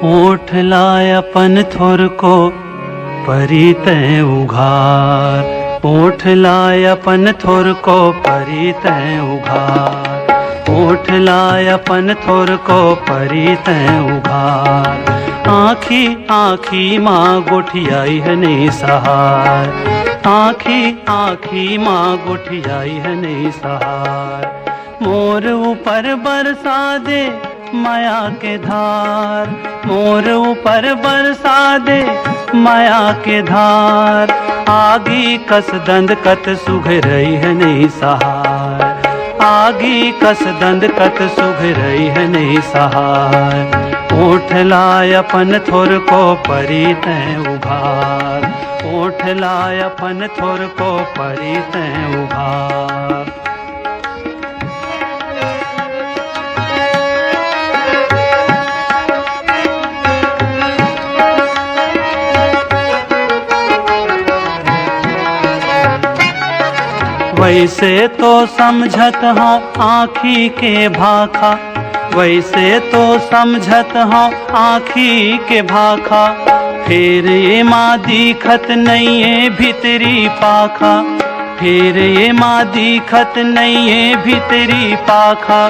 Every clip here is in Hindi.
ओठ लाय अपन थोर को परी तैं उघार। ओठ लाय अपन थोर को परी तैं उघार। ओठ लाय अपन थोर को परी तैं उघार। आँखी आँखी माँ गोठियाई है नहीं सहार। आँखी आँखी माँ गोठियाई है नहीं सहार। मोर ऊपर बरसा दे माया के धार। मोर ऊपर बरसा दे माया के धार। आगी कस दंद कत सुघ रही है नहीं सहार। आगी कस दंद कत सुघ रही है नहीं सहार। ओठ लाय अपन थोर को परी तैं उघार। ओठ लाय अपन थोर को परी तैं उघार। वैसे तो समझत हूँ आँखी के भाखा। वैसे तो समझत हूँ आँखी के भाखा। फिर ये माँ दिखत नहीं है भीतरी पाखा। फिर ये माँ दिखत नहीं है भीतरी पाखा।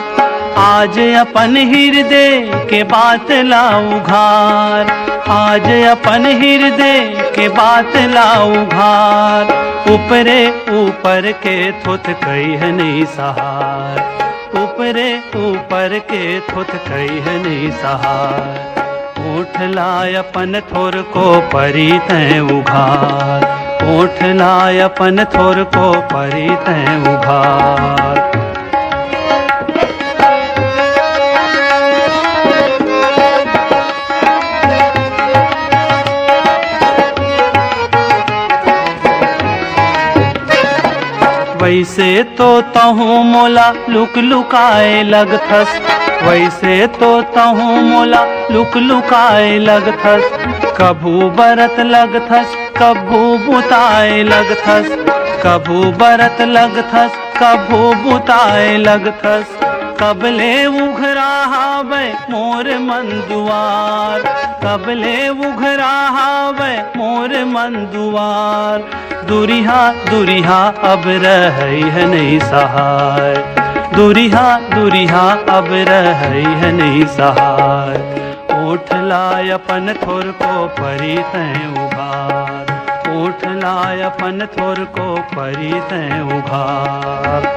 आज अपन हृदय के बात ला उघार। आज अपन हृदय के बात ला उघार। ऊपरे ऊपर के थुथ कई है नहीं सहार। ऊपरे ऊपर के थुथ कई है नहीं सहार। ओठ लाय अपन थोर को परी तैं उघार। ओठ लाय अपन थोर को परी तैं उघार। वैसे तो तहूँ मोला लुक लुकाए लगथस। वैसे तो तहूँ मोला लुक लुकाए लगथस। कभू बरत लगथस कभू बुताए लगथस। कभू बरत लगथस कभू बुताए लगथस। कबले उघरा हावे मोर मन दुआर। कबले उघरा हावे मोर मन दुआर। दुरिहा दुरिहा अब रही है नहीं सहार। दुरिहा दुरिहा अब रही है नहीं सहार। ओठ लाय अपन थोर को परी तैं उघार। ओठ लाय अपन थोर को परी तैं उघार।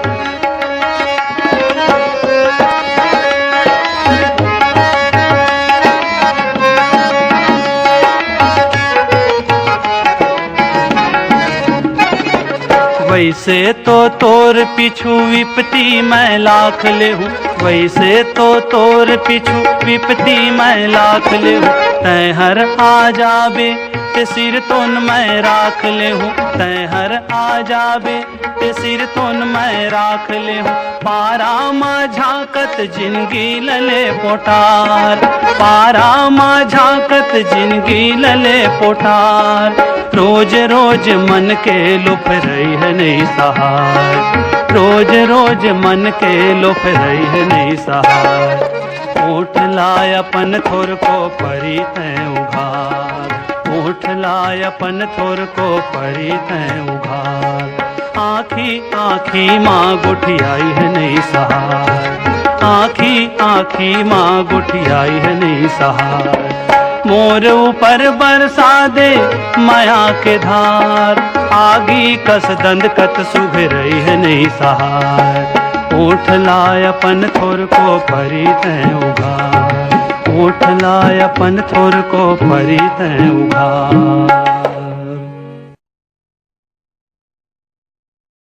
वैसे तो तोर पिछू विपत्ति मैं लाख ले हूँ। वैसे तो तोर पिछू विपत्ति मैं लाख ले हूँ। तैं हर आ जाबे ते सिर तोन मैं राख ले हूँ। तैं हर आ जाबे ते सिर तोन मैं राख ले हूँ। पारा माँ झांकत जिंदगी लले पोटार। पारा माँ झांकत जिंदगी लले पोटार। रोज रोज मन के लुफ रही है नहीं सहार। रोज रोज मन के लुफ रही है नहीं सहार। ओठ लाय अपन थोर को परी तैं उघार। ओठ लाय अपन थोर को परी तैं उघार। आँखी आँखी माँ गुठियाई है नहीं सहार। आँखी आँखी माँ गुठियाई है नहीं सहार। मोर ऊपर बरसा दे माया के धार। आगी कस दंद कत सुघ रही है नहीं सहार। ओठ लाय अपन थोर को परी तैं उघार। ओठ लाय अपन थोर को परी तैं उघार।